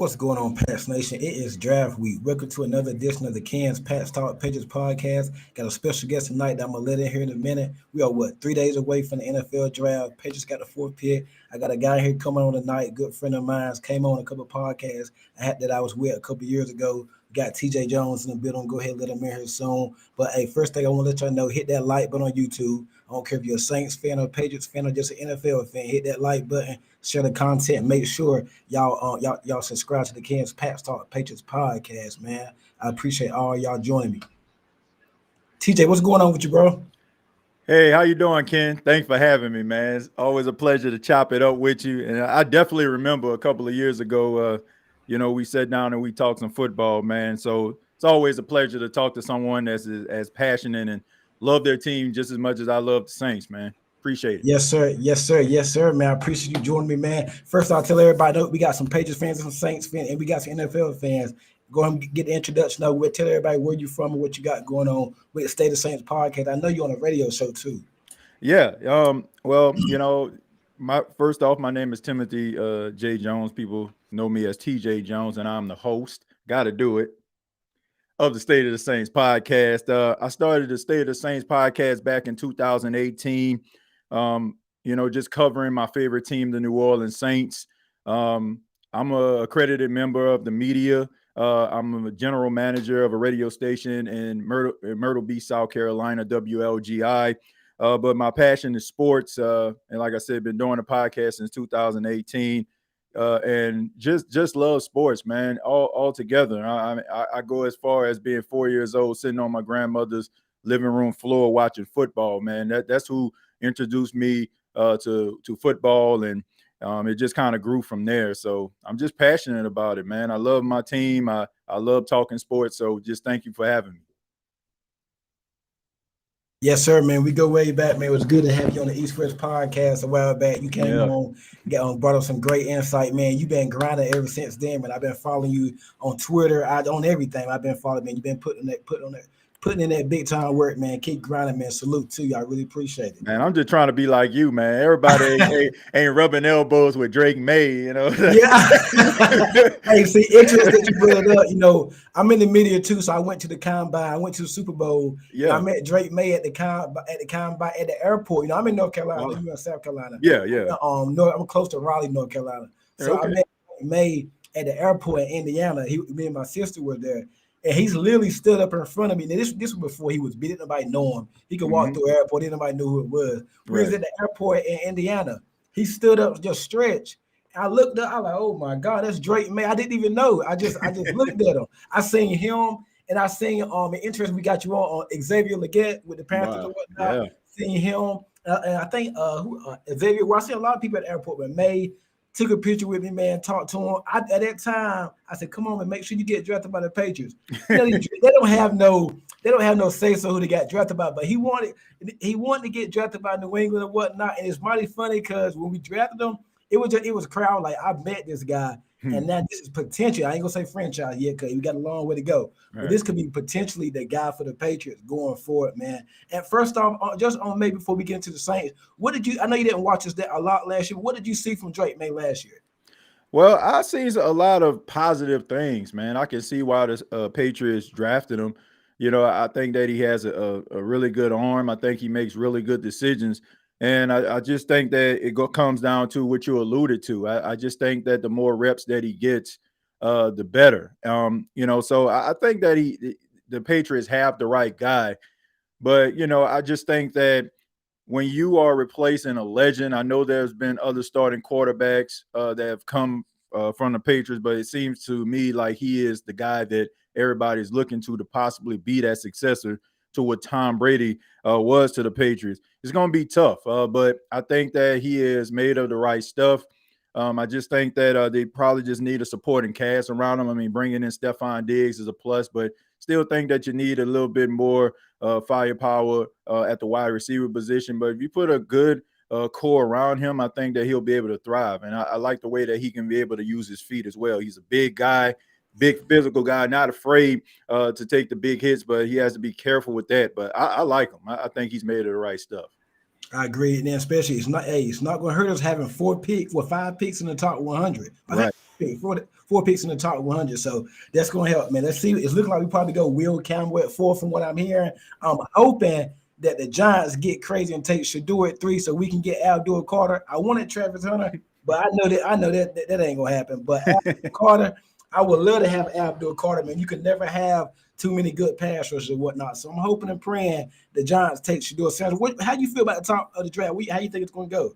What's going on, Pats Nation? It is draft week. Welcome to another edition of the Cans Pats Talk Patriots podcast. Got a special guest tonight that I'm going to let in here in a minute. We are, 3 days away from the NFL draft. Patriots got the fourth pick. I got a guy here coming on tonight, good friend of mine, came on a couple of podcasts that I was with a couple of years ago. Got Tjay Jones in the building. Go ahead and let him in here soon. But, hey, first thing I want to let y'all know, hit that like button on YouTube. I don't care if you're a Saints fan or a Patriots fan or just an NFL fan. Hit that like button, share the content. Make sure y'all subscribe to the Cans Pats Talk Patriots podcast, man. I appreciate all y'all joining me. TJ, what's going on with you, bro? Hey, how you doing, Ken? Thanks for having me, man. It's always a pleasure to chop it up with you. And I definitely remember a couple of years ago, we sat down and we talked some football, man. So it's always a pleasure to talk to someone that's as passionate and love their team just as much as I love the Saints, man. Appreciate it. Yes, sir. Yes, sir. Yes, sir, man. I appreciate you joining me, man. First, I'll tell everybody we got some Patriots fans and some Saints fans, and we got some NFL fans. Go ahead and get the introduction over with. Tell everybody where you're from and what you got going on with the State of Saints podcast. I know you're on a radio show too. Yeah. First off, my name is Timothy Tjay Jones. People know me as TJ Jones, and I'm the host. Got to do it. Of the State of the Saints podcast. I started the State of the Saints podcast back in 2018. Just covering my favorite team, the New Orleans Saints. I'm a accredited member of the media. I'm a general manager of a radio station in Myrtle Beach, South Carolina, WLGI. But my passion is sports. And like I said, been doing a podcast since 2018. And just love sports, man, all together. I go as far as being 4 years old, sitting on my grandmother's living room floor watching football, man. That's who introduced me to football, and it just kind of grew from there. So I'm just passionate about it, man. I love my team. I love talking sports. So just thank you for having me. Yes, sir, man. We go way back, man. It was good to have you on the East West podcast a while back. You came on, brought up some great insight, man. You've been grinding ever since then, man. I've been following you on Twitter, on everything. I've been following, man. You've been putting in that big time work, man. Keep grinding, man. Salute to you. I really appreciate it. Man, I'm just trying to be like you, man. Everybody ain't rubbing elbows with Drake May, Yeah. Hey, see, interesting that you brought it up. I'm in the media too, so I went to the combine. I went to the Super Bowl. Yeah. I met Drake May at the combine at the airport. I'm in North Carolina. You're in South Carolina. Yeah. I'm close to Raleigh, North Carolina. So I met May at the airport in Indiana. Me and my sister were there. And he's literally stood up in front of me. Now, this was before he was beat. Didn't nobody know him. He could walk through the airport. Didn't nobody knew who it was. We was at the airport in Indiana. He stood up, just stretched. I looked up. I was like, oh my God, that's Drake May. I didn't even know. I just looked at him. I seen him, and I seen interest. We got you on Xavier Legette with the Panthers and whatnot. Yeah. Seeing him, and I think Xavier. Well, I see a lot of people at the airport, but May took a picture with me, man, talked to him. At that time, I said, come on, man, make sure you get drafted by the Patriots. They don't have no say so who they got drafted by, but he wanted to get drafted by New England and whatnot. And it's mighty funny because when we drafted him, it was a crowd like, I met this guy, and now this is potential. I ain't gonna say franchise yet because we got a long way to go. Right. But this could be potentially the guy for the Patriots going forward, man. And first off, just on maybe before we get into the Saints, I know you didn't watch us a lot last year. What did you see from Drake May last year? Well, I see a lot of positive things, man. I can see why the Patriots drafted him. I think that he has a really good arm. I think he makes really good decisions. And I just think that it comes down to what you alluded to. I just think that the more reps that he gets, the better. So I think that the Patriots have the right guy. But, I just think that when you are replacing a legend, I know there's been other starting quarterbacks that have come from the Patriots, but it seems to me like he is the guy that everybody's looking to possibly be that successor to what Tom Brady was to the Patriots. It's going to be tough, but I think that he is made of the right stuff. I just think that they probably just need a supporting cast around him. I mean, bringing in Stephon Diggs is a plus, but still think that you need a little bit more firepower at the wide receiver position. But if you put a good core around him, I think that he'll be able to thrive. And I like the way that he can be able to use his feet as well. He's a big guy, big physical guy, not afraid to take the big hits, but he has to be careful with that. But I like him. I think he's made of the right stuff. I agree. And then especially it's not going to hurt us having 5 picks in the top 100. Right. four picks in the top 100. So that's going to help, man. Let's see. It's looking like we probably go Will Campbell at 4 from what I'm hearing. I'm hoping that the Giants get crazy and take Shador at 3 so we can get Abdul Carter. I wanted Travis Hunter, but I know that ain't gonna happen. But Abdul Carter, I would love to have Abdul Carter, man. You can never have too many good pass rushers and whatnot. So I'm hoping and praying the Giants take Shador Sanders. How do you feel about the top of the draft? How you think it's going to go?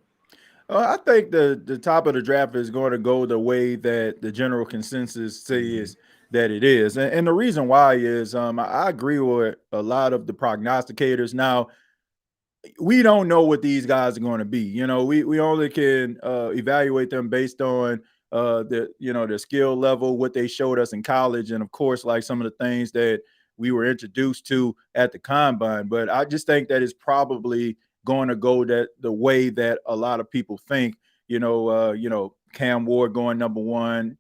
I think the top of the draft is going to go the way that the general consensus says that it is, and the reason why is I agree with a lot of the prognosticators. Now, we don't know what these guys are going to be. We only can evaluate them based on their skill level, what they showed us in college, and of course, like some of the things that we were introduced to at the combine. But I just think that it's probably going to go that the way that a lot of people think. Cam Ward going number 1,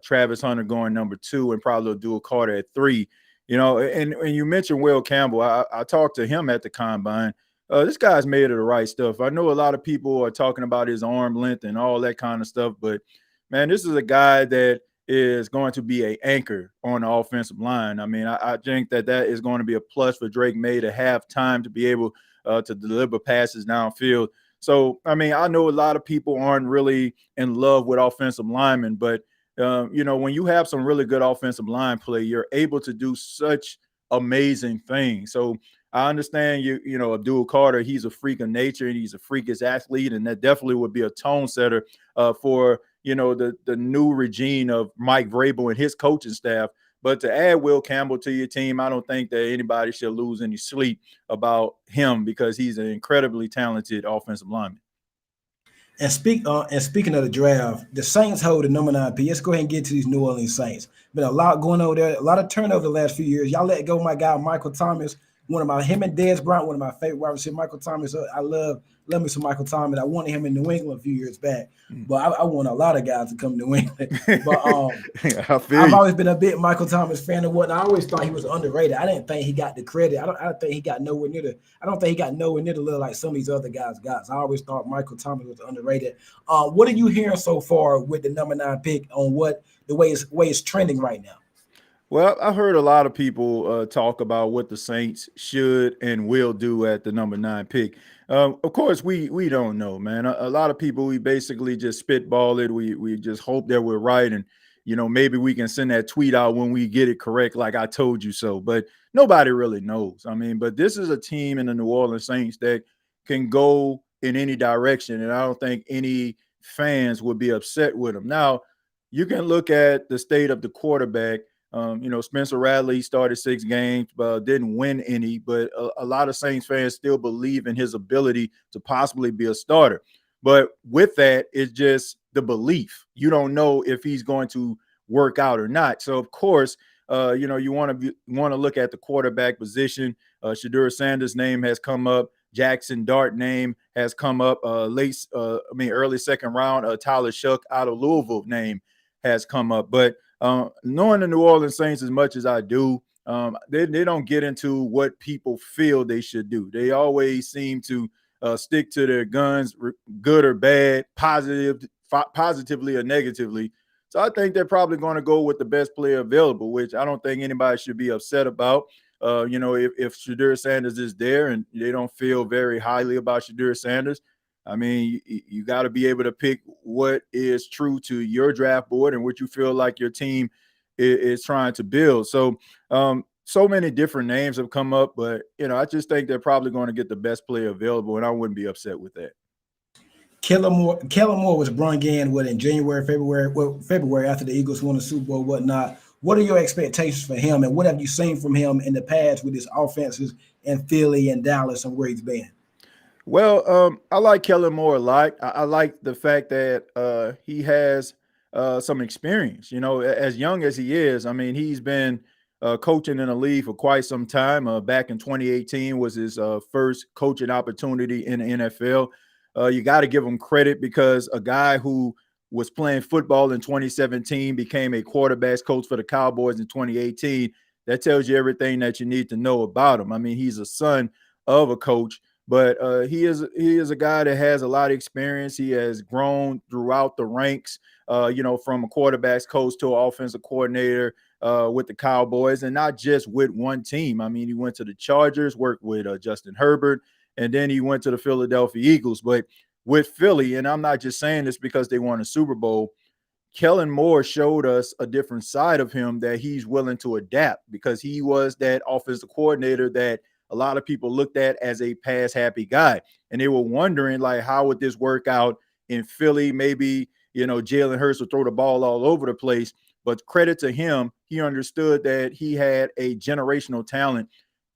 Travis Hunter going number 2, and probably Abdul Carter at 3. And you mentioned Will Campbell. I talked to him at the combine. This guy's made of the right stuff. I know a lot of people are talking about his arm length and all that kind of stuff, but man, this is a guy that is going to be an anchor on the offensive line. I mean, I think that is going to be a plus for Drake May to have time to be able to deliver passes downfield. So, I mean, I know a lot of people aren't really in love with offensive linemen, but when you have some really good offensive line play, you're able to do such amazing things. So I understand Abdul Carter, he's a freak of nature and he's a freakish athlete, and that definitely would be a tone setter for the new regime of Mike Vrabel and his coaching staff. But to add Will Campbell to your team, I don't think that anybody should lose any sleep about him because he's an incredibly talented offensive lineman. And speaking of the draft, the Saints hold the number 9 pick. Let's go ahead and get to these New Orleans Saints. Been a lot going over there, a lot of turnover the last few years. Y'all let go my guy Michael Thomas, him and Dez Bryant, one of my favorite wide receivers. Michael Thomas, I love me some Michael Thomas. I wanted him in New England a few years back, but I want a lot of guys to come to New England. But I've always been a big Michael Thomas fan and whatnot. I always thought he was underrated. I didn't think he got the credit. I don't think he got nowhere near the level like some of these other guys got. So I always thought Michael Thomas was underrated. What are you hearing so far with the number 9 pick on what the way it's trending right now? Well, I heard a lot of people talk about what the Saints should and will do at the number 9 pick. Of course, we don't know, man. A lot of people, we basically just spitball it. We just hope that we're right, and maybe we can send that tweet out when we get it correct, like I told you so. But nobody really knows. I mean, but this is a team in the New Orleans Saints that can go in any direction, and I don't think any fans would be upset with them. Now, you can look at the state of the quarterback. Spencer Radley started 6 games, but didn't win any. But a lot of Saints fans still believe in his ability to possibly be a starter. But with that, it's just the belief. You don't know if he's going to work out or not. So, of course, you want to look at the quarterback position. Shedeur Sanders' name has come up. Jackson Dart name has come up. Early second round. Tyler Shuck out of Louisville name has come up. But knowing the New Orleans Saints as much as I do, they don't get into what people feel they should do. They always seem to stick to their guns, good or bad, positively or negatively. So I think they're probably going to go with the best player available, which I don't think anybody should be upset about. If Shedeur Sanders is there and they don't feel very highly about Shedeur Sanders, I mean, you got to be able to pick what is true to your draft board and what you feel like your team is trying to build. So, so many different names have come up, but, I just think they're probably going to get the best player available, and I wouldn't be upset with that. Kellen Moore was brought in in February after the Eagles won the Super Bowl, whatnot. What are your expectations for him, and what have you seen from him in the past with his offenses in Philly and Dallas and where he's been? Well, I like Kellen Moore a lot. I like the fact that he has some experience. As young as he is, I mean, he's been coaching in the league for quite some time. Back in 2018 was his first coaching opportunity in the NFL. You got to give him credit because a guy who was playing football in 2017 became a quarterbacks coach for the Cowboys in 2018. That tells you everything that you need to know about him. I mean, he's a son of a coach. but he is a guy that has a lot of experience. He has grown throughout the ranks, from a quarterback's coach to an offensive coordinator with the Cowboys, and not just with one team. I mean, he went to the Chargers, worked with Justin Herbert, and then he went to the Philadelphia Eagles. But with Philly, and I'm not just saying this because they won a Super Bowl, Kellen Moore showed us a different side of him that he's willing to adapt, because he was that offensive coordinator that a lot of people looked at as a pass happy guy. And they were wondering, like, how would this work out in Philly? Maybe, Jalen Hurts would throw the ball all over the place. But credit to him, he understood that he had a generational talent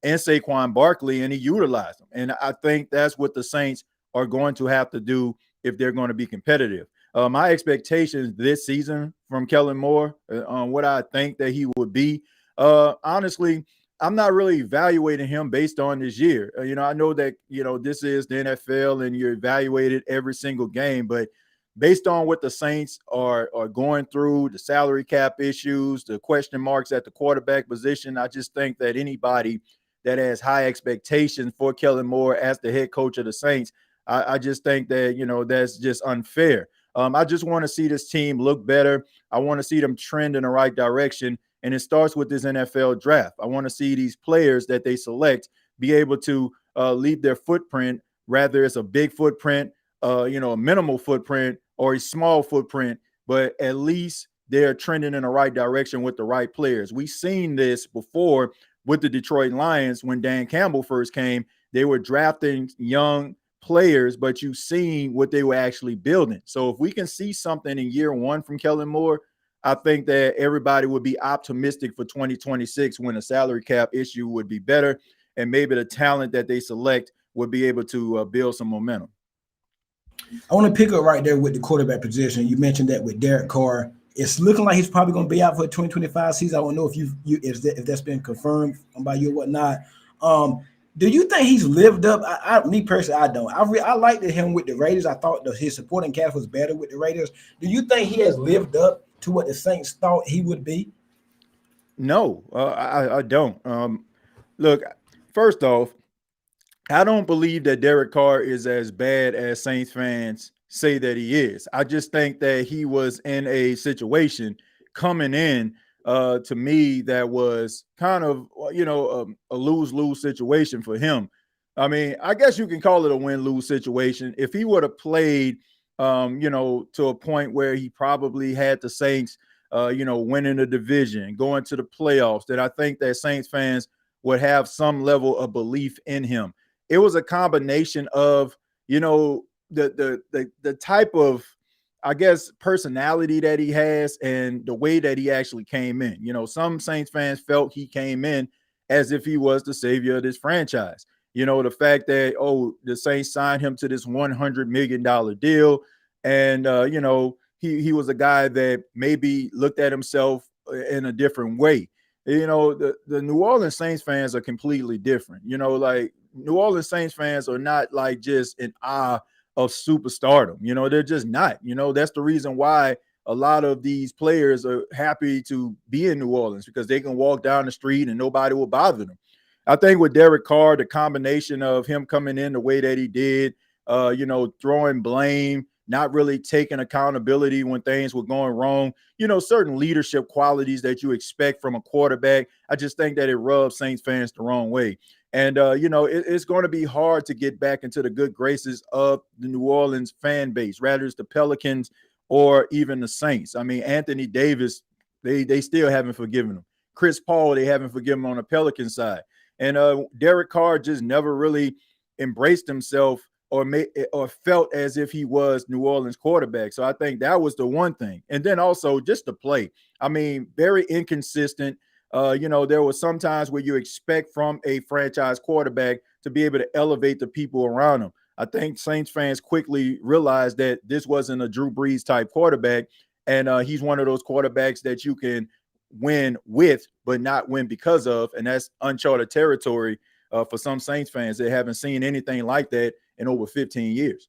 in Saquon Barkley, and he utilized him. And I think that's what the Saints are going to have to do if they're going to be competitive. My expectations this season from Kellen Moore, on what I think that he would be, honestly, I'm not really evaluating him based on this year. I know that, this is the NFL and you're evaluated every single game, but based on what the Saints are going through, the salary cap issues, the question marks at the quarterback position, I just think that anybody that has high expectations for Kellen Moore as the head coach of the Saints, I just think that, that's just unfair. I just want to see this team look better. I want to see them trend in the right direction. And it starts with this NFL draft. I want to see these players that they select be able to leave their footprint, whether it's a big footprint, a minimal footprint, or a small footprint, but at least they're trending in the right direction with the right players. We've seen this before with the Detroit Lions when Dan Campbell first came. They were drafting young players, but you've seen what they were actually building. So if we can see something in year one from Kellen Moore, I think that everybody would be optimistic for 2026 when the salary cap issue would be better, and maybe the talent that they select would be able to build some momentum. I want to pick up right there with the quarterback position. You mentioned that with Derek Carr. It's looking like he's probably going to be out for the 2025 season. I don't know if that's been confirmed by you or whatnot. Do you think he's lived up? Me personally, I don't. I liked him with the Raiders. I thought his supporting cast was better with the Raiders. Do you think he has lived up to what the Saints thought he would be? No, I don't. Look, first off, I don't believe that Derek Carr is as bad as Saints fans say that he is. I just think that he was in a situation coming in to me that was kind of, a lose-lose situation for him. I mean, I guess you can call it a win-lose situation. If he would have played, to a point where he probably had the Saints, winning the division, going to the playoffs, then I think that Saints fans would have some level of belief in him. It was a combination of, the type of, I guess, personality that he has and the way that he actually came in. Some Saints fans felt he came in as if he was the savior of this franchise. The fact that, the Saints signed him to this $100 million deal. And, he was a guy that maybe looked at himself in a different way. The New Orleans Saints fans are completely different. Like, New Orleans Saints fans are not like just in awe of superstardom. They're just not. That's the reason why a lot of these players are happy to be in New Orleans, because they can walk down the street and nobody will bother them. I think with Derek Carr, the combination of him coming in the way that he did, throwing blame, not really taking accountability when things were going wrong, certain leadership qualities that you expect from a quarterback, I just think that it rubs Saints fans the wrong way. And, it's going to be hard to get back into the good graces of the New Orleans fan base, rather it's the Pelicans or even the Saints. I mean, Anthony Davis, they still haven't forgiven him. Chris Paul, they haven't forgiven him on the Pelican side. And Derek Carr just never really embraced himself or felt as if he was New Orleans quarterback. So I think that was the one thing. And then also just the play. I mean, very inconsistent. There was some times where you expect from a franchise quarterback to be able to elevate the people around him. I think Saints fans quickly realized that this wasn't a Drew Brees type quarterback. And he's one of those quarterbacks that you can win with, but not win because of. And that's uncharted territory for some Saints fans that haven't seen anything like that in over 15 years.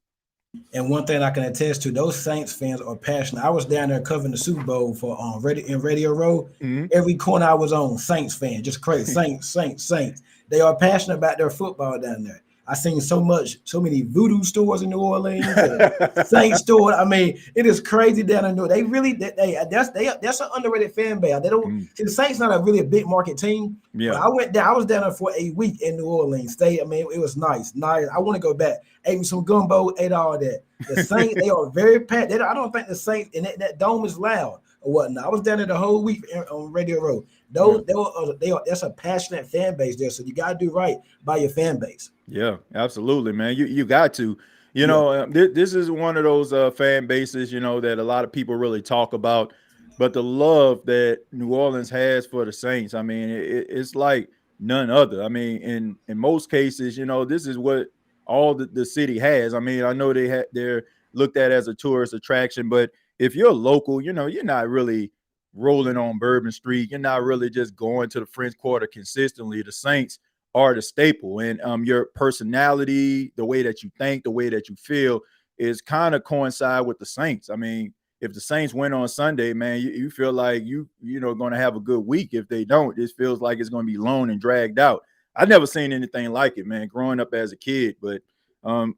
And one thing I can attest to, those Saints fans are passionate. I was down there covering the Super Bowl for Radio Row. Mm-hmm. Every corner I was on, Saints fan, just crazy. Saints. They are passionate about their football down there. I seen so many voodoo stores in New Orleans and Saint store. I mean, it is crazy down in New. They really that's an underrated fan base. They don't. The Saints not a really a big market team. Yeah. But I went down. I was down there for a week in New Orleans. Stay. I mean, it was nice. I want to go back. Ate me some gumbo. Ate all that. The Saints, they are very packed. I don't think the Saints and that dome is loud or whatnot. I was down there the whole week on Radio Row. That's a passionate fan base there. So you gotta do right by your fan base. Yeah, absolutely, man. You got to. You know, this is one of those fan bases, you know, that a lot of people really talk about. But the love that New Orleans has for the Saints, I mean, it's like none other. I mean, in most cases, you know, this is what all the city has. I mean, I know they're looked at as a tourist attraction, but if you're local, you know, you're not really rolling on Bourbon Street. You're not really just going to the French Quarter consistently. The Saints are the staple, and your personality, the way that you think, the way that you feel is kind of coincide with the Saints. I mean, if the Saints win on Sunday, man, you feel like you know going to have a good week. If they don't, it feels like it's going to be long and dragged out. I've never seen anything like it, man, growing up as a kid. But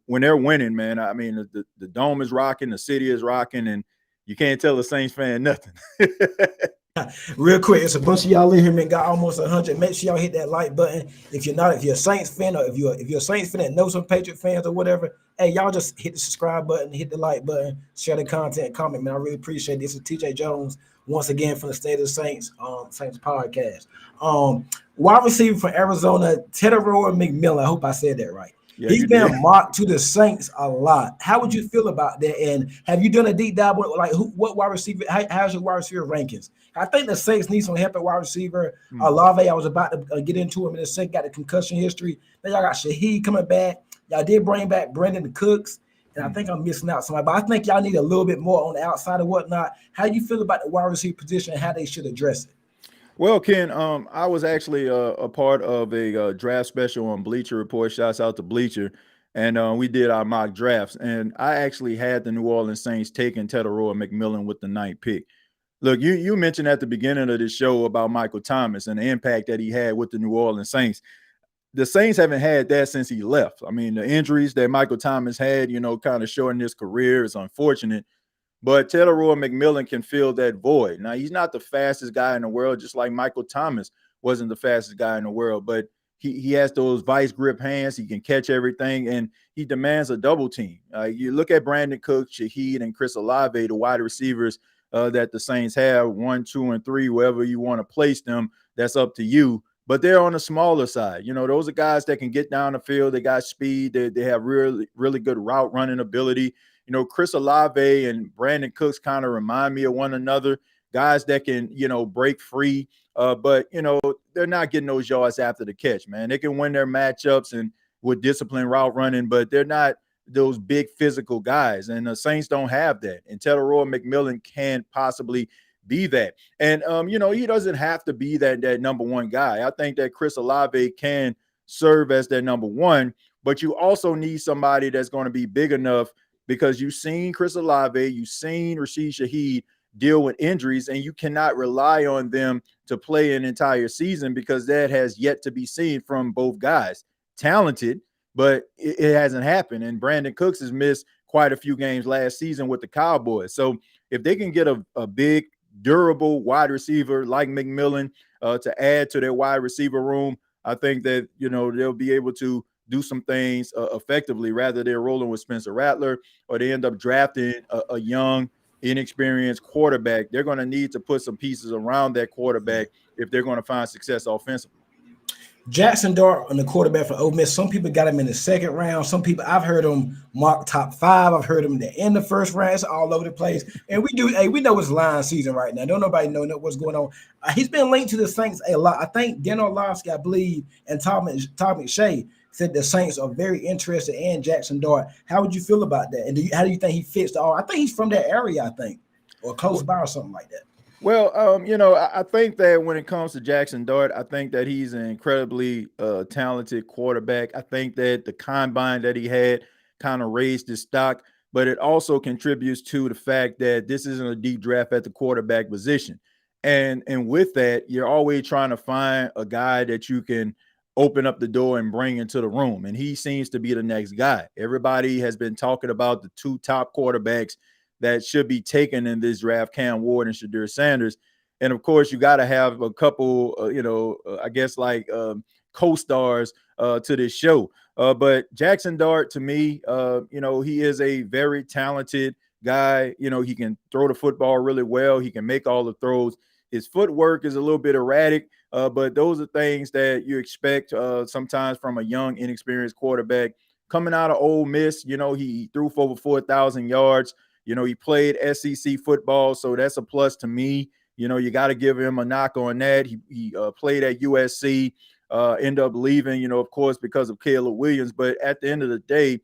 when they're winning, man, I mean, the dome is rocking, the city is rocking, and you can't tell a Saints fan nothing. Real quick, it's a bunch of y'all in here, man. Got almost 100. Make sure y'all hit that like button. If you're a Saints fan, or if you're a Saints fan that knows some Patriot fans or whatever, hey, y'all just hit the subscribe button, hit the like button, share the content, comment, man. I really appreciate it. This is Tjay Jones once again from the State of the Saints, Saints podcast. Wide receiver from Arizona, Tetairoa McMillan. I hope I said that right. Yeah, he's been mocked to the Saints a lot. How would you feel about that? And have you done a deep dive with what wide receiver? How's your wide receiver rankings? I think the Saints need some help at wide receiver. Olave, I was about to get into him in a second. Got the concussion history. Then y'all got Shaheed coming back. Y'all did bring back Brandon Cooks, and I think I'm missing out somebody. But I think y'all need a little bit more on the outside and whatnot. How do you feel about the wide receiver position and how they should address it? Well, Ken, I was actually a part of a draft special on Bleacher Report. Shouts out to Bleacher. And we did our mock drafts. And I actually had the New Orleans Saints taking Tetairoa McMillan with the 9th pick. Look, you mentioned at the beginning of the show about Michael Thomas and the impact that he had with the New Orleans Saints. The Saints haven't had that since he left. I mean, the injuries that Michael Thomas had, you know, kind of shortened his career is unfortunate. But Tetairoa McMillan can fill that void. Now, he's not the fastest guy in the world, just like Michael Thomas wasn't the fastest guy in the world. But he has those vice grip hands. He can catch everything, and he demands a double team. You look at Brandon Cooks, Shaheed, and Chris Olave, the wide receivers that the Saints have, 1, 2, and 3, wherever you want to place them, that's up to you. But they're on the smaller side. You know, those are guys that can get down the field. They got speed. They have really, really good route running ability. You know, Chris Olave and Brandon Cooks kind of remind me of one another, guys that can, you know, break free. But, you know, they're not getting those yards after the catch, man. They can win their matchups and with disciplined route running, but they're not those big physical guys. And the Saints don't have that. And Tetairoa McMillan can possibly be that. And, you know, he doesn't have to be that number one guy. I think that Chris Olave can serve as that number one, but you also need somebody that's going to be big enough, because you've seen Chris Olave, you've seen Rashid Shaheed deal with injuries, and you cannot rely on them to play an entire season, because that has yet to be seen from both guys. Talented, but it hasn't happened. And Brandon Cooks has missed quite a few games last season with the Cowboys. So if they can get a big, durable wide receiver like McMillan to add to their wide receiver room, I think that, you know, they'll be able to do some things effectively, rather they're rolling with Spencer Rattler or they end up drafting a young, inexperienced quarterback. They're going to need to put some pieces around that quarterback if they're going to find success offensively. Jackson Dart on the quarterback for Ole Miss. Some people got him in the second round. Some people, I've heard him mark top 5. I've heard him in the first round. It's all over the place. And we know it's line season right now. Don't nobody know what's going on. He's been linked to the Saints a lot. I think Dan Orlovsky, I believe, and Todd McShay said the Saints are very interested in Jackson Dart. How would you feel about that? And how do you think he fits all? I think he's from that area, I think, or close by or something like that. Well, you know, I think that when it comes to Jackson Dart, I think that he's an incredibly talented quarterback. I think that the combine that he had kind of raised his stock, but it also contributes to the fact that this isn't a deep draft at the quarterback position. And with that, you're always trying to find a guy that you can open up the door and bring into the room. And he seems to be the next guy. Everybody has been talking about the two top quarterbacks that should be taken in this draft, Cam Ward and Shadur Sanders. And of course, you got to have a couple, I guess like co-stars to this show. But Jackson Dart, to me, he is a very talented guy. He can throw the football really well. He can make all the throws. His footwork is a little bit erratic, but those are things that you expect sometimes from a young, inexperienced quarterback. Coming out of Ole Miss, he threw for over 4,000 yards. He played SEC football, so that's a plus to me. You got to give him a knock on that. He played at USC, ended up leaving, of course, because of Caleb Williams. But at the end of the day,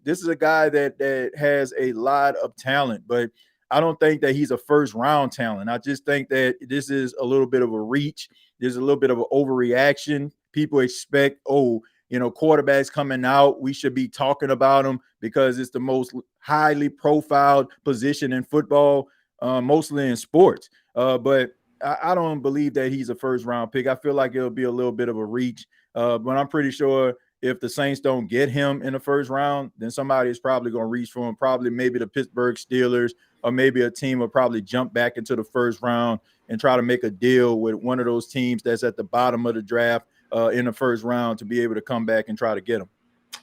this is a guy that has a lot of talent, but I don't think that he's a first-round talent. I just think that this is a little bit of a reach. There's a little bit of an overreaction. People expect, quarterbacks coming out, we should be talking about them because it's the most highly profiled position in football, mostly in sports. But I don't believe that he's a first-round pick. I feel like it'll be a little bit of a reach, but I'm pretty sure if the Saints don't get him in the first round, then somebody is probably going to reach for him, probably maybe the Pittsburgh Steelers, or maybe a team will probably jump back into the first round and try to make a deal with one of those teams that's at the bottom of the draft in the first round to be able to come back and try to get him.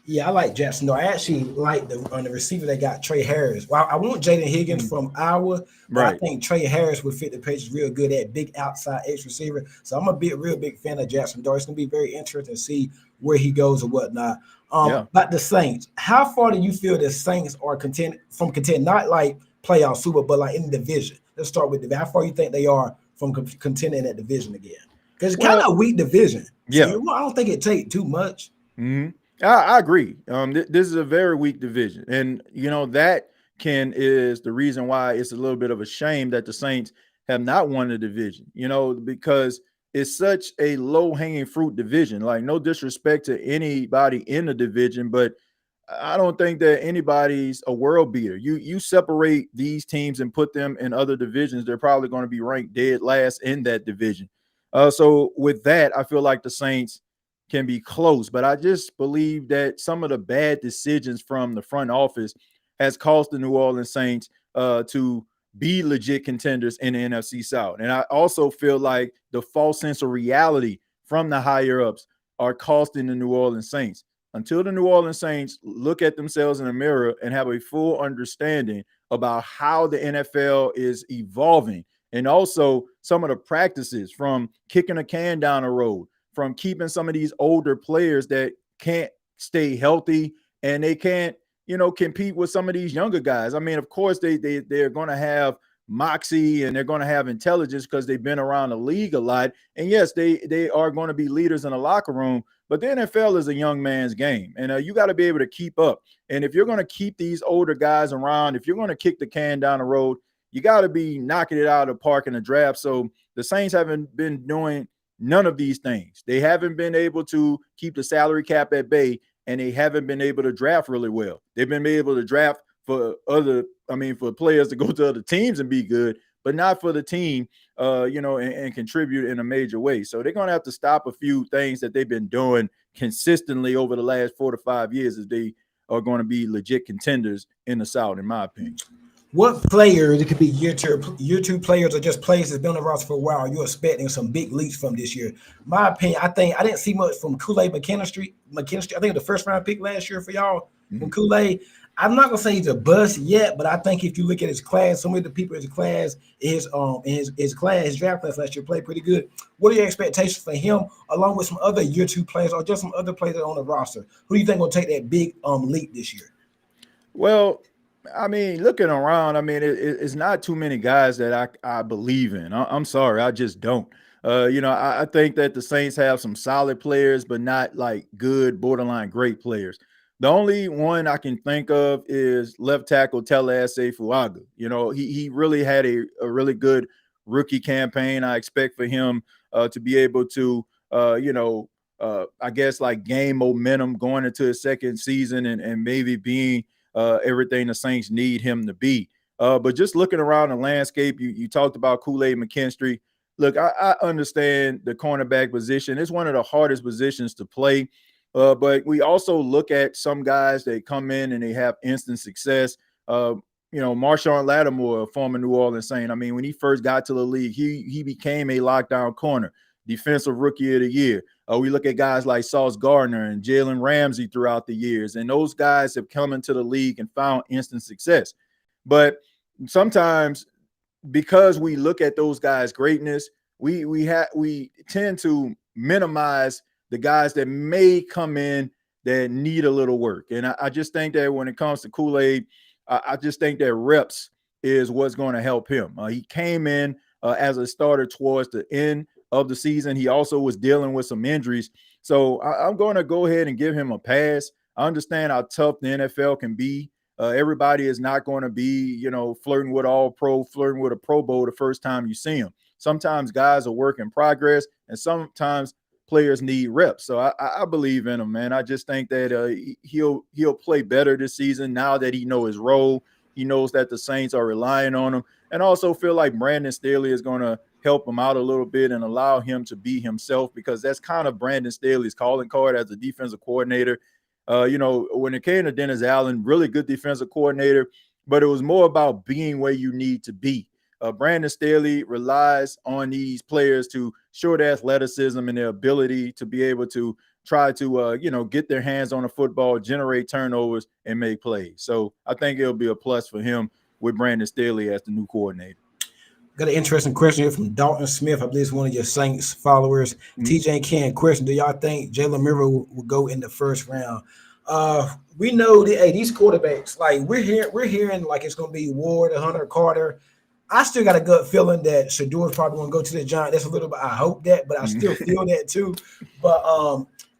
Yeah, I like Jackson. No, I actually like on the receiver they got Trey Harris. Well, I want Jaden Higgins from Iowa, but I think Trey Harris would fit the Patriots real good at big outside edge receiver. So I'm a real big fan of Jackson Dart. It's gonna be very interesting to see where he goes or whatnot. But the Saints, how far do you feel the Saints are content, not like playoff Super, but like in the division? Let's start with how far you think they are from contending that division again? Because it's kind of a weak division. Yeah, so I don't think it takes too much. Mm-hmm. I agree. This is a very weak division, and that is the reason why it's a little bit of a shame that the Saints have not won the division. Because it's such a low-hanging fruit division. Like, no disrespect to anybody in the division, but I don't think that anybody's a world beater. You separate these teams and put them in other divisions, they're probably going to be ranked dead last in that division. So with that, I feel like the Saints can be close, but I just believe that some of the bad decisions from the front office has caused the New Orleans Saints to be legit contenders in the NFC South. And I also feel like the false sense of reality from the higher ups are costing the New Orleans Saints. Until the New Orleans Saints look at themselves in the mirror and have a full understanding about how the NFL is evolving, and also some of the practices from kicking a can down the road, from keeping some of these older players that can't stay healthy and they can't, compete with some of these younger guys. I mean, of course, they're going to have moxie and they're going to have intelligence because they've been around the league a lot. And yes, they are going to be leaders in the locker room, but the NFL is a young man's game, and you got to be able to keep up. And if you're going to keep these older guys around, if you're going to kick the can down the road, you got to be knocking it out of the park in the draft. So the Saints haven't been doing none of these things. They haven't been able to keep the salary cap at bay, and they haven't been able to draft really well. They've been able to draft for players to go to other teams and be good, but not for the team, and contribute in a major way. So they're going to have to stop a few things that they've been doing consistently over the last 4 to 5 years if they are going to be legit contenders in the South, in my opinion. What players, it could be year two players or just players that's been on the roster for a while, you're expecting some big leaps from this year? My opinion, I think I didn't see much from Kool-Aid McKinstry. I think the first round pick last year for y'all from Kool-Aid. I'm not gonna say he's a bust yet, but I think if you look at his class, some of the people in his class, his draft class last year played pretty good. What are your expectations for him, along with some other year two players or just some other players on the roster? Who do you think will take that big leap this year? Well, I mean, looking around, it's not too many guys that I believe in. I'm sorry, I just don't. I think that the Saints have some solid players, but not like good, borderline great players. The only one I can think of is left tackle Telese Fuaga. He really had a really good rookie campaign. I expect for him to be able to, I guess like gain momentum going into his second season and maybe being everything the Saints need him to be. But just looking around the landscape, you talked about Kool-Aid McKinstry. look, I understand the cornerback position. It's one of the hardest positions to play. But we also look at some guys that come in and they have instant success. Uh, Marshawn Lattimore, former New Orleans Saint. I mean, when he first got to the league, he became a lockdown corner, defensive rookie of the year. We look at guys like Sauce Gardner and Jalen Ramsey throughout the years, and those guys have come into the league and found instant success. But sometimes, because we look at those guys' greatness, we tend to minimize the guys that may come in that need a little work. And I just think that when it comes to Kool-Aid, I just think that reps is what's going to help him. He came in as a starter towards the end of the season. He also was dealing with some injuries. So I'm going to go ahead and give him a pass. I understand how tough the NFL can be. Everybody is not going to be, flirting with all pro, flirting with a Pro Bowl the first time you see them. Sometimes guys are work in progress, and sometimes players need reps. So I believe in him, man. I just think that he'll play better this season now that he knows his role. He knows that the Saints are relying on him, and also feel like Brandon Staley is going to help him out a little bit and allow him to be himself, because that's kind of Brandon Staley's calling card as a defensive coordinator. When it came to Dennis Allen, really good defensive coordinator, but it was more about being where you need to be. Brandon Staley relies on these players to show their athleticism and their ability to be able to try to, get their hands on the football, generate turnovers, and make plays. So I think it'll be a plus for him with Brandon Staley as the new coordinator. Got an interesting question here from Dalton Smith. I believe it's one of your Saints followers. TJ Ken question: do y'all think Jalen Milroe will go in the first round? We know that these quarterbacks, like we're hearing like it's gonna be Ward, Hunter, Carter. I still got a gut feeling that Shadour's probably gonna go to the Giants. That's a little bit. I hope that, but I still feel that too. But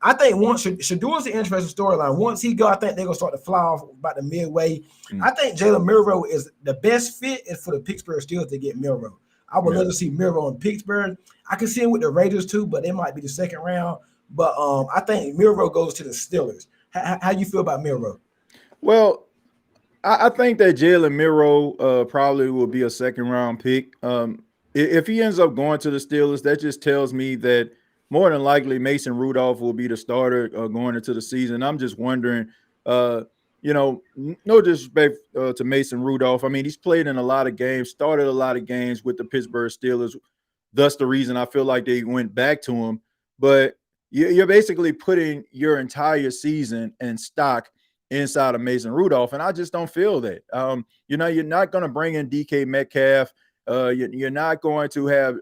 I think once Shadour's an interesting storyline. Once he go, I think they're gonna start to fly off about the midway. I think Jalen Milroe is the best fit is for the Pittsburgh Steelers to get Milroe. I would love to see Milroe in Pittsburgh. I can see him with the Raiders too, but it might be the second round. But I think Milroe goes to the Steelers. How you feel about Milroe? Well, I think that Jalen Milroe probably will be a second round pick. If he ends up going to the Steelers, that just tells me that more than likely Mason Rudolph will be the starter going into the season. I'm just wondering, no disrespect to Mason Rudolph. I mean, he's played in a lot of games, started a lot of games with the Pittsburgh Steelers. Thus the reason I feel like they went back to him. But you're basically putting your entire season in stock inside of Mason Rudolph, and I just don't feel that. You're not going to bring in DK Metcalf. You're not going to have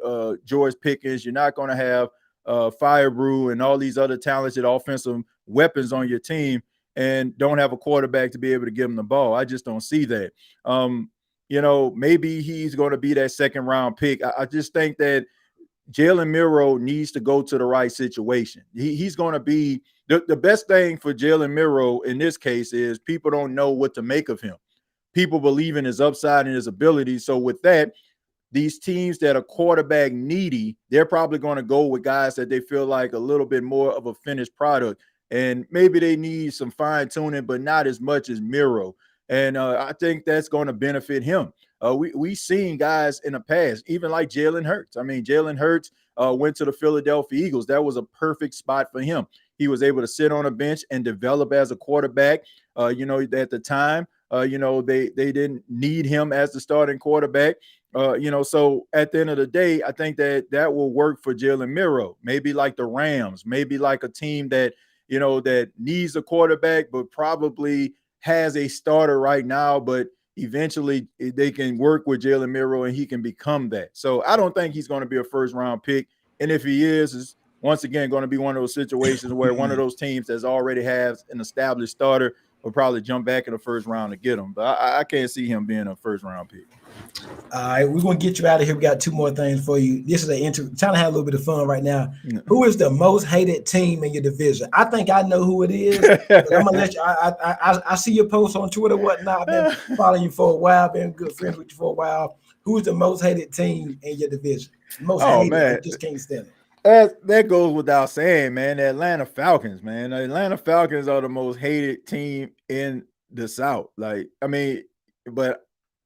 George Pickens. You're not going to have Firebrew and all these other talented offensive weapons on your team, and don't have a quarterback to be able to give him the ball. I just don't see that. Maybe he's going to be that second round pick. I just think that Jalen Milroe needs to go to the right situation. He's going to be the best thing for Jalen Milroe in this case is people don't know what to make of him. People believe in his upside and his ability. So with that, these teams that are quarterback needy, they're probably going to go with guys that they feel like a little bit more of a finished product. And maybe they need some fine tuning, but not as much as Milroe. And I think that's going to benefit him. We've seen guys in the past, even like Jalen Hurts. I mean, Jalen Hurts went to the Philadelphia Eagles. That was a perfect spot for him. He was able to sit on a bench and develop as a quarterback. At the time, they didn't need him as the starting quarterback. So at the end of the day, I think that will work for Jalen Milroe. Maybe like the Rams, maybe like a team that needs a quarterback, but probably has a starter right now, but eventually they can work with Jalen Milroe and he can become that. So I don't think he's going to be a first round pick. And if he is once again going to be one of those situations where one of those teams that already has an established starter will probably jump back in the first round to get him. But I can't see him being a first round pick. All right, we're going to get you out of here. We got two more things for you. This is trying to have a little bit of fun right now. Who is the most hated team in your division? I think I know who it is. But I'm going to let you. I see your posts on Twitter and whatnot. I've been following you for a while, been good friends with you for a while. Who is the most hated team in your division? Most hated, man. I just can't stand it. That goes without saying, man. The Atlanta Falcons, man. The Atlanta Falcons are the most hated team in the South. But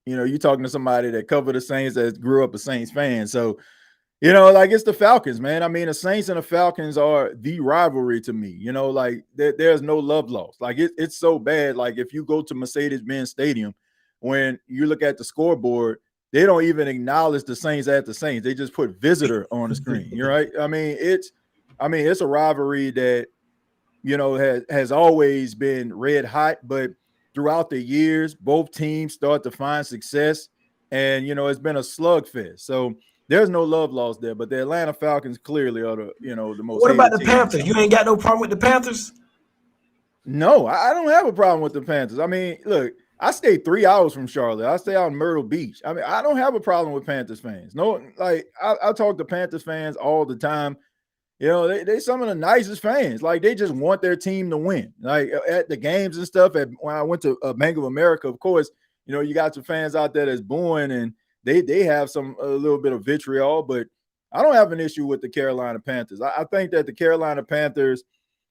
you're talking to somebody that covered the Saints, that grew up a Saints fan. So, You know, like it's the Falcons, man. I mean, the Saints and the Falcons are the rivalry to me. You know, like there's no love lost. Like it's so bad. Like if you go to Mercedes-Benz Stadium, when you look at the scoreboard, they don't even acknowledge the Saints at the Saints. They just put visitor on the screen. You're right. I mean, it's a rivalry that has always been red hot, but throughout the years, both teams start to find success, and it's been a slugfest. So there's no love lost there, but the Atlanta Falcons clearly are the most What about hated the team. Panthers? You ain't got no problem with the Panthers? No, I don't have a problem with the Panthers. I mean, look, I stay 3 hours from Charlotte. I stay out in Myrtle Beach. I mean, I don't have a problem with Panthers fans. No, like I talk to Panthers fans all the time. They some of the nicest fans. Like they just want their team to win. Like at the games and stuff. When I went to Bank of America, of course, you got some fans out there that's booing, and they have a little bit of vitriol. But I don't have an issue with the Carolina Panthers. I think that the Carolina Panthers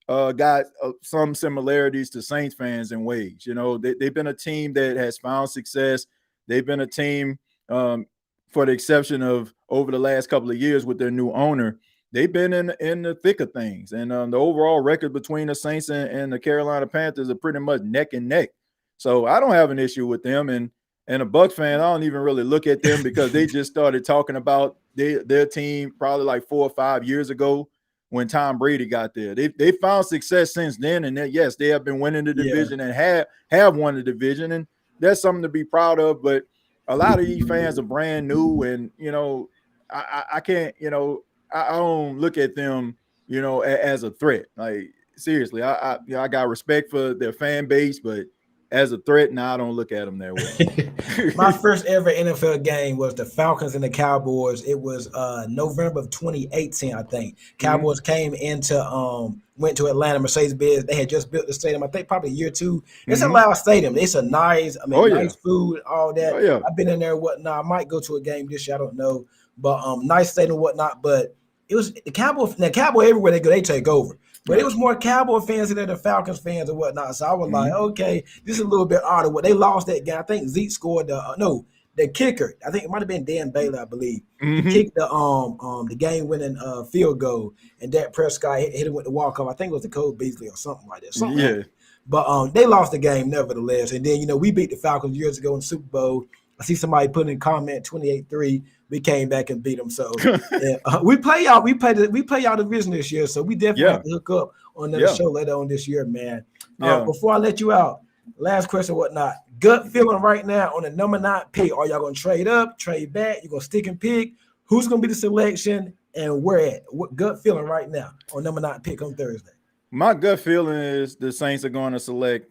got some similarities to Saints fans in ways. They've been a team that has found success. They've been a team, for the exception of over the last couple of years with their new owner. They've been in the thick of things, and the overall record between the Saints and the Carolina Panthers are pretty much neck and neck. So I don't have an issue with them, and a Bucs fan, I don't even really look at them because they just started talking about their team probably like 4 or 5 years ago when Tom Brady got there. They found success since then, and yes, they have been winning the division and have won the division, and that's something to be proud of. But a lot of these fans are brand new, and I can't I don't look at them, as a threat. Like seriously, I got respect for their fan base, but as a threat, I don't look at them that way. My first ever NFL game was the Falcons and the Cowboys. It was November of 2018, I think. Cowboys came went to Atlanta, Mercedes-Benz. They had just built the stadium, I think probably a year or two. It's a loud stadium. It's a nice, nice food, all that. I've been in there and whatnot. I might go to a game this year, I don't know. But nice stadium and whatnot. But it was the Cowboys. Now, Cowboy everywhere they go, they take over. But it was more Cowboy fans than the Falcons fans and whatnot. So I was like, okay, this is a little bit odd. What they lost that game. I think Zeke scored the kicker. I think it might have been Dan Bailey, I believe. He kicked the game winning field goal, and Dak Prescott hit him with the walk off. I think it was the Cole Beasley or something like that. Like that. But they lost the game nevertheless. And then we beat the Falcons years ago in the Super Bowl. I see somebody put in a comment 28-3. We came back and beat them. So we play y'all. We play y'all division this year. So we definitely have to hook up on another show later on this year, man. Before I let you out, last question, whatnot. Gut feeling right now on the number 9 pick. Are y'all gonna trade up, trade back? You gonna stick and pick? Who's gonna be the selection and where at? What gut feeling right now on number 9 pick on Thursday? My gut feeling is the Saints are going to select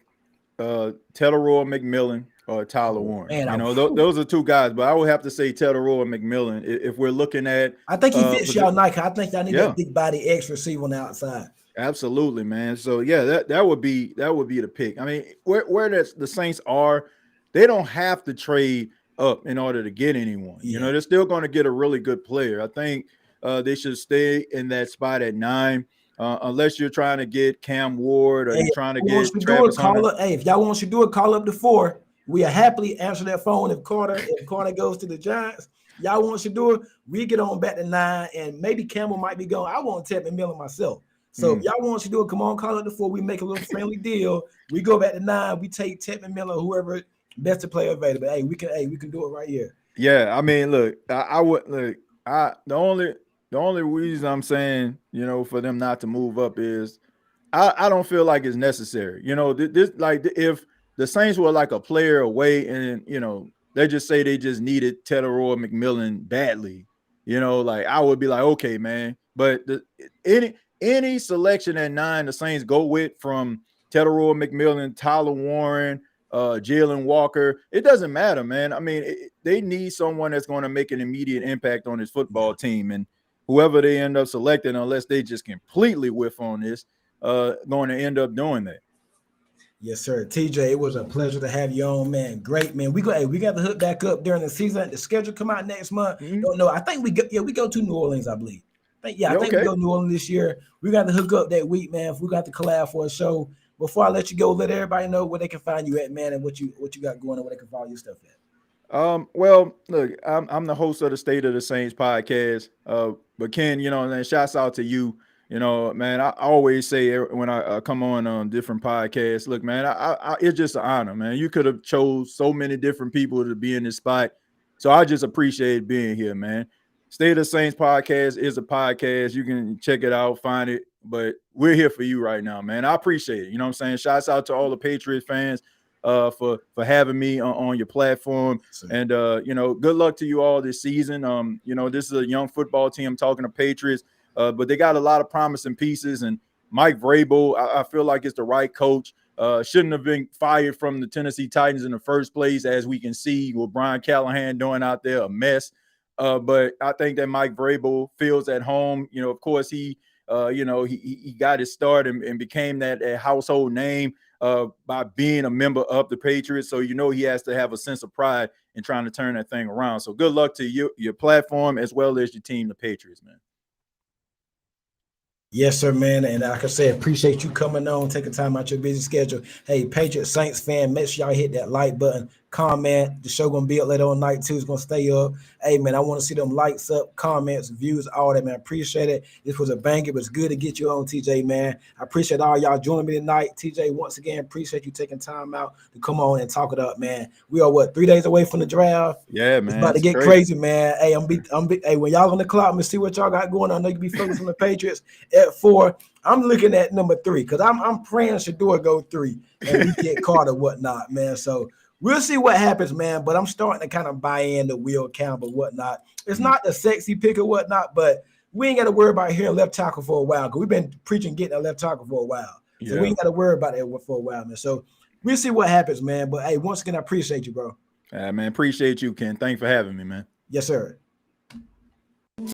Teteroy McMillan or Tyler Warren. Man, those are two guys, but I would have to say Teteroy McMillan if we're looking at. I think he fits y'all Nike. I think y'all need that big body X receiver on the outside. Absolutely, man. So that would be the pick. I mean, where the Saints are, they don't have to trade up in order to get anyone. They're still going to get a really good player. I think they should stay in that spot at 9. Unless you're trying to get Cam Ward or you're trying to get Travis Hunter. If y'all want you to do it, call up the 4. We are happily answer that phone if Carter goes to the Giants. Y'all want you to do it, we get on back to 9, and maybe Campbell might be going. I want Tevin Miller myself. So if y'all want you to do it, come on, call up the 4. We make a little friendly deal. We go back to 9. We take Tevin Miller, whoever best to play available. Hey, we can do it right here. Yeah, I mean, look, I would look. The only reason I'm saying, for them not to move up is I don't feel like it's necessary. This like if the Saints were like a player away and, they just say they just needed Teteroy McMillan badly, like I would be like, okay, man. But any selection at 9 the Saints go with from Teteroy McMillan, Tyler Warren, Jalen Walker, it doesn't matter, man. I mean, they need someone that's going to make an immediate impact on his football team, and whoever they end up selecting, unless they just completely whiff on this, going to end up doing that. Yes, sir. TJ, it was a pleasure to have you on, man. Great, man. We got to hook back up during the season. The schedule come out next month. Don't know. I think we go to New Orleans, I believe. I think we go to New Orleans this year. We got to hook up that week, man. If we got to collab for a show. Before I let you go, let everybody know where they can find you at, man, and what you got going on, where they can follow your stuff at. Well, look, I'm the host of the State of the Saints podcast. But Ken, and shouts out to you. Man, I always say when I come on different podcasts, look, man, it's just an honor, man. You could have chose so many different people to be in this spot, so I just appreciate being here, man. State of the Saints podcast is a podcast. You can check it out, find it. But we're here for you right now, man. I appreciate it. You know what I'm saying? Shouts out to all the Patriots fans for having me on your platform. And good luck to you all this season. This is a young football team talking to Patriots, but they got a lot of promising pieces. And Mike Vrabel, I feel like it's the right coach. Shouldn't have been fired from the Tennessee Titans in the first place, as we can see what Brian Callahan doing out there, a mess. But I think that Mike Vrabel feels at home. Of course, he got his start and became that household name by being a member of the Patriots. So, he has to have a sense of pride in trying to turn that thing around. So good luck to your platform as well as your team, the Patriots, man. Yes, sir, man. And like I said, appreciate you coming on, taking time out your busy schedule. Hey, Patriots Saints fan, make sure y'all hit that like button, comment. The show gonna be up later on night too. It's gonna stay up. Hey, man, I want to see them likes up, comments, views, all that, man. Appreciate it. This was a bang. It was good to get you on, TJ, man. I appreciate all y'all joining me tonight. TJ, once again, appreciate you taking time out to come on and talk it up, man. We are 3 days away from the draft? Yeah, man. It's about to get crazy, man. Hey, hey, when y'all on the clock, I'm gonna see what y'all got going on. I know you be focused on the Patriots at 4. I'm looking at number 3 because I'm praying Shador go 3 and we get Carr or whatnot, man. So we'll see what happens, man. But I'm starting to kind of buy in the Will Campbell whatnot. It's not the sexy pick or whatnot, but we ain't got to worry about hearing left tackle for a while because we've been preaching getting a left tackle for a while. So we ain't got to worry about that for a while, man. So we'll see what happens, man. But hey, once again, I appreciate you, bro. Man, appreciate you, Ken. Thanks for having me, man. Yes, sir.